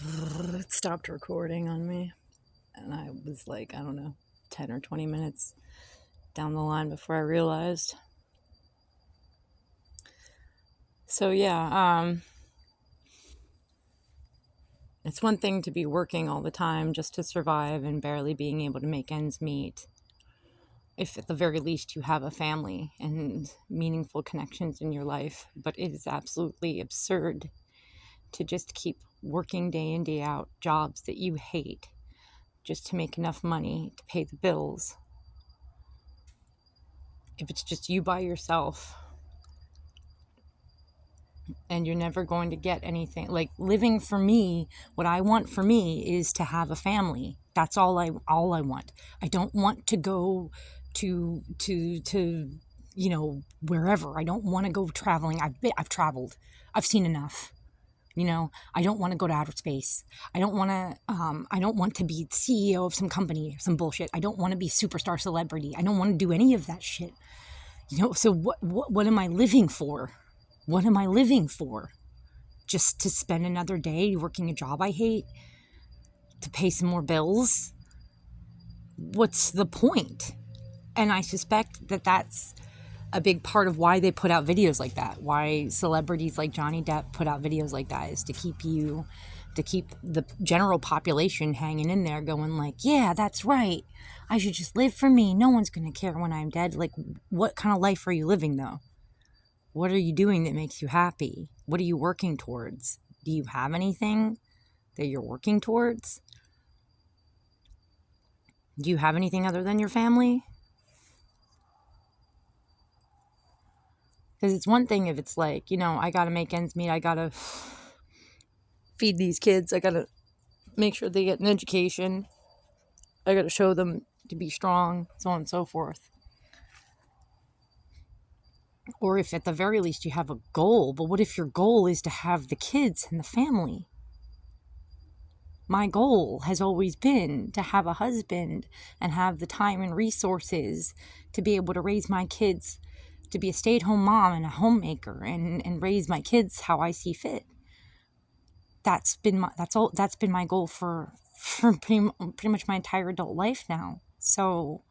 It stopped recording on me, and I was like, I don't know, 10 or 20 minutes down the line before I realized. So yeah, it's one thing to be working all the time just to survive and barely being able to make ends meet. If at the very least you have a family and meaningful connections in your life, but it is absolutely absurd to just keep working day in, day out jobs that you hate just to make enough money to pay the bills. If it's just you by yourself and you're never going to get anything, like living for me, what I want for me is to have a family. That's all I want. I don't want to go to wherever. I don't want to go traveling. I've traveled. I've seen enough. I don't want to go to outer space. I don't want to be CEO of some company or some bullshit. I don't want to be superstar celebrity. I don't want to do any of that shit. So what am I living for? What am I living for? Just to spend another day working a job I hate? To pay some more bills? What's the point? And I suspect that that's a big part of why they put out videos like that. Why celebrities like Johnny Depp put out videos like that is to keep the general population hanging in there going like, yeah, that's right. I should just live for me. No one's going to care when I'm dead. Like, what kind of life are you living though? What are you doing that makes you happy? What are you working towards? Do you have anything that you're working towards? Do you have anything other than your family? Because it's one thing if it's like, I got to make ends meet. I got to feed these kids. I got to make sure they get an education. I got to show them to be strong, so on and so forth. Or if at the very least you have a goal, but what if your goal is to have the kids and the family? My goal has always been to have a husband and have the time and resources to be able to raise my kids, to be a stay-at-home mom and a homemaker and raise my kids how I see fit. That's been my goal for pretty much my entire adult life now. So,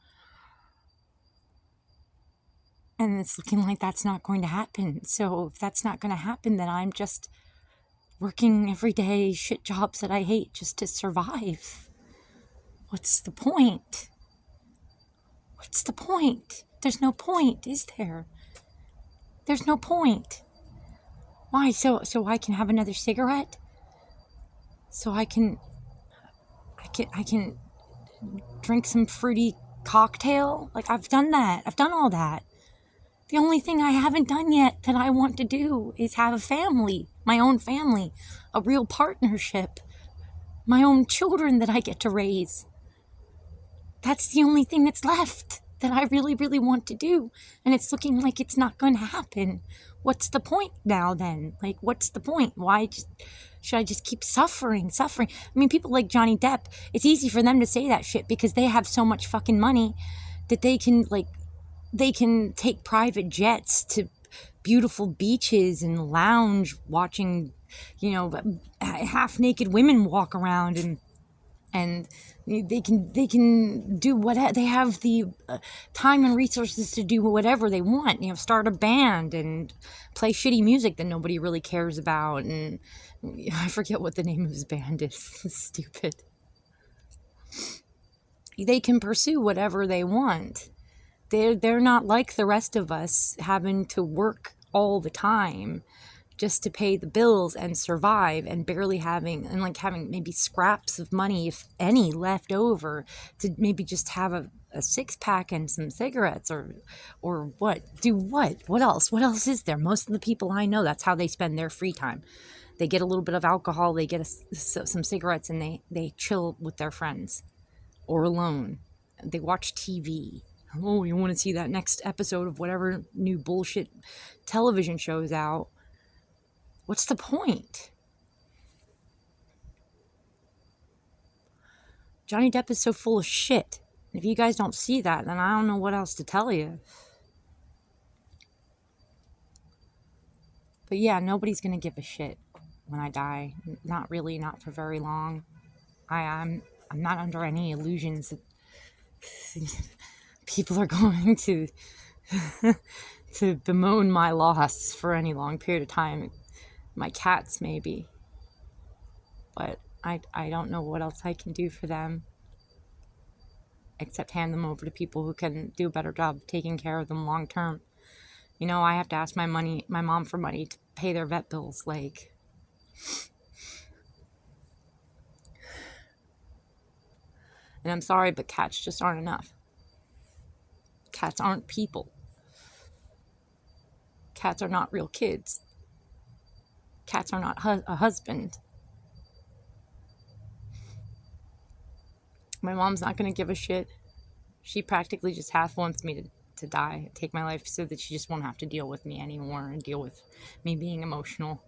and it's looking like that's not going to happen. So if that's not going to happen, then I'm just working everyday shit jobs that I hate just to survive. What's the point? What's the point? There's no point, is there? There's no point. Why? So I can have another cigarette? So I can drink some fruity cocktail? Like, I've done that. I've done all that. The only thing I haven't done yet that I want to do is have a family, my own family, a real partnership, my own children that I get to raise. That's the only thing that's left that I really, really want to do. And it's looking like it's not going to happen. What's the point now then? Like, what's the point? Should I just keep suffering? I mean, people like Johnny Depp, it's easy for them to say that shit because they have so much fucking money that they can take private jets to beautiful beaches and lounge watching, half naked women walk around and they can do whatever. They have the time and resources to do whatever they want. Start a band and play shitty music that nobody really cares about. And I forget what the name of his band is. It's stupid. They can pursue whatever they want. They're not like the rest of us having to work all the time just to pay the bills and survive and barely having maybe scraps of money, if any, left over to maybe just have a six-pack and some cigarettes or what? Do what? What else? What else is there? Most of the people I know, that's how they spend their free time. They get a little bit of alcohol, they get some cigarettes, and they chill with their friends or alone. They watch TV. Oh, you want to see that next episode of whatever new bullshit television show's out? What's the point? Johnny Depp is so full of shit. If you guys don't see that, then I don't know what else to tell you. But yeah, nobody's going to give a shit. when I die. Not really, not for very long. I'm not under any illusions that people are going to to bemoan my loss for any long period of time. My cats, maybe. But I don't know what else I can do for them except hand them over to people who can do a better job of taking care of them long term. You know, I have to ask my mom for money to pay their vet bills. Like, and I'm sorry, but cats just aren't enough. Cats aren't people. Cats are not real kids. Cats are not a husband. My mom's not going to give a shit. She practically just half wants me to die, take my life, so that she just won't have to deal with me anymore and deal with me being emotional.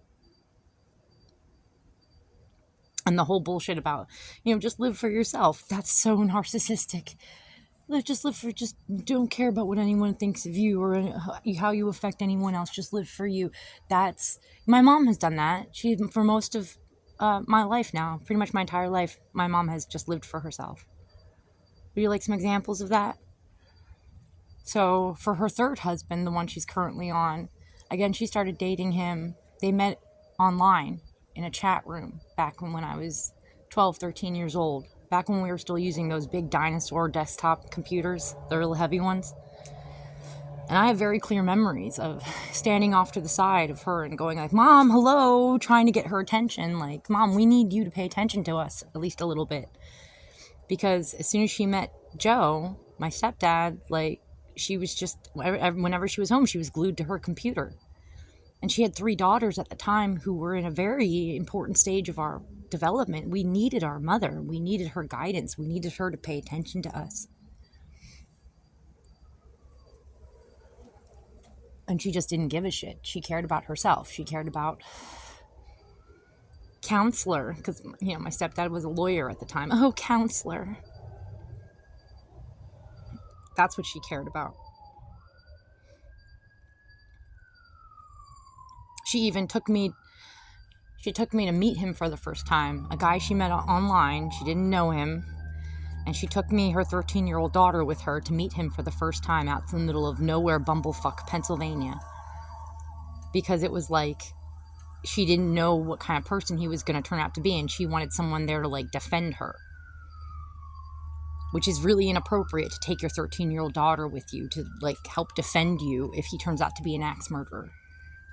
And the whole bullshit about, just live for yourself. That's so narcissistic. Just don't care about what anyone thinks of you or how you affect anyone else. Just live for you. My mom has done that. For most of my life now, pretty much my entire life, my mom has just lived for herself. Would you like some examples of that? So for her third husband, the one she's currently on, again, she started dating him. They met online in a chat room back when I was 12, 13 years old. Back when we were still using those big dinosaur desktop computers, the real heavy ones. And I have very clear memories of standing off to the side of her and going like, Mom, hello, trying to get her attention. Like, Mom, we need you to pay attention to us at least a little bit. Because as soon as she met Joe, my stepdad, like, she was just, whenever she was home, she was glued to her computer. And she had 3 daughters at the time who were in a very important stage of our development. We needed our mother. We needed her guidance. We needed her to pay attention to us. And she just didn't give a shit. She cared about herself. She cared about counselor, because, my stepdad was a lawyer at the time. Oh, counselor. That's what she cared about. She even took me to meet him for the first time. A guy she met online. She didn't know him. And she took me, her 13-year-old daughter, with her to meet him for the first time out in the middle of nowhere, bumblefuck, Pennsylvania. Because it was like, she didn't know what kind of person he was going to turn out to be, and she wanted someone there to, like, defend her. Which is really inappropriate, to take your 13-year-old daughter with you to, like, help defend you if he turns out to be an axe murderer.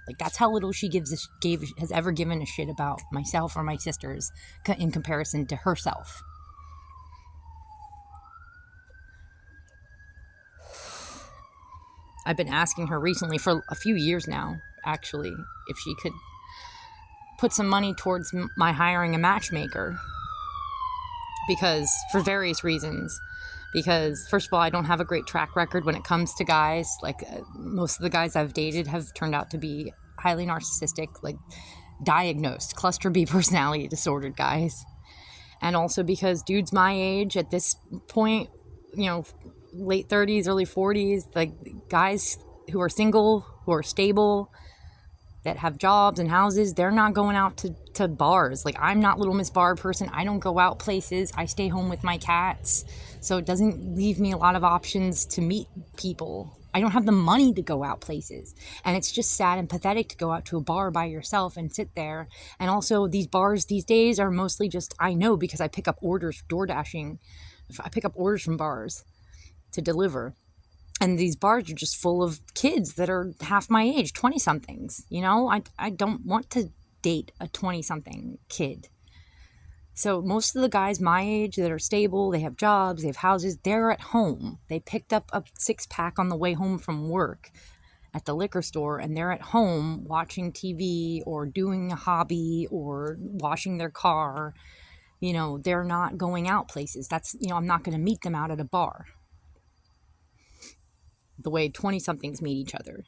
Like, that's how little she has ever given a shit about myself or my sisters in comparison to herself. I've been asking her recently for a few years now, actually, if she could put some money towards my hiring a matchmaker. Because, for various reasons. Because, first of all, I don't have a great track record when it comes to guys. Like, most of the guys I've dated have turned out to be highly narcissistic, like, diagnosed cluster B personality disordered guys. And also because dudes my age at this point, late 30s, early 40s, like, guys who are single, who are stable, that have jobs and houses, they're not going out to bars. Like, I'm not Little Miss Bar person. I don't go out places. I stay home with my cats. So it doesn't leave me a lot of options to meet people. I don't have the money to go out places. And it's just sad and pathetic to go out to a bar by yourself and sit there. And also, these bars these days are mostly just, I know because I pick up orders, door dashing. I pick up orders from bars to deliver. And these bars are just full of kids that are half my age, 20-somethings. I don't want to date a 20-something kid. So most of the guys my age that are stable, they have jobs, they have houses, they're at home. They picked up a 6-pack on the way home from work at the liquor store, and they're at home watching TV or doing a hobby or washing their car. They're not going out places. That's, I'm not going to meet them out at a bar the way 20-somethings meet each other.